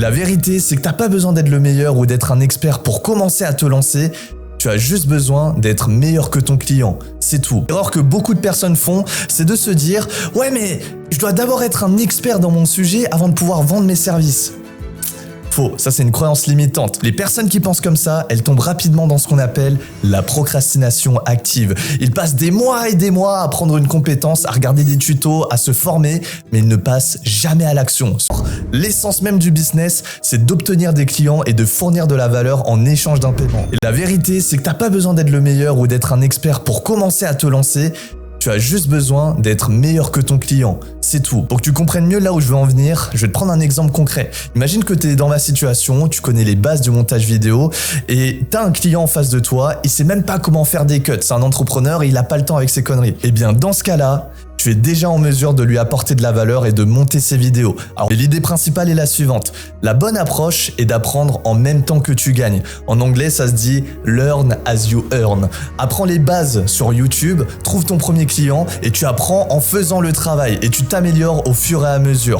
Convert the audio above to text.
La vérité, c'est que t'as pas besoin d'être le meilleur ou d'être un expert pour commencer à te lancer. Tu as juste besoin d'être meilleur que ton client, c'est tout. L'erreur que beaucoup de personnes font, c'est de se dire « Ouais mais je dois d'abord être un expert dans mon sujet avant de pouvoir vendre mes services ». Faux, ça c'est une croyance limitante. Les personnes qui pensent comme ça, elles tombent rapidement dans ce qu'on appelle la procrastination active. Ils passent des mois et des mois à apprendre une compétence, à regarder des tutos, à se former, mais ils ne passent jamais à l'action. L'essence même du business, c'est d'obtenir des clients et de fournir de la valeur en échange d'un paiement. Et la vérité, c'est que t'as pas besoin d'être le meilleur ou d'être un expert pour commencer à te lancer. Tu as juste besoin d'être meilleur que ton client, c'est tout. Pour que tu comprennes mieux là où je veux en venir, je vais te prendre un exemple concret. Imagine que tu es dans ma situation, tu connais les bases du montage vidéo et tu as un client en face de toi, il sait même pas comment faire des cuts, c'est un entrepreneur et il a pas le temps avec ses conneries. Eh bien dans ce cas-là, tu es déjà en mesure de lui apporter de la valeur et de monter ses vidéos. Alors l'idée principale est la suivante. La bonne approche est d'apprendre en même temps que tu gagnes. En anglais, ça se dit « learn as you earn ». Apprends les bases sur YouTube, trouve ton premier client et tu apprends en faisant le travail et tu t'améliores au fur et à mesure.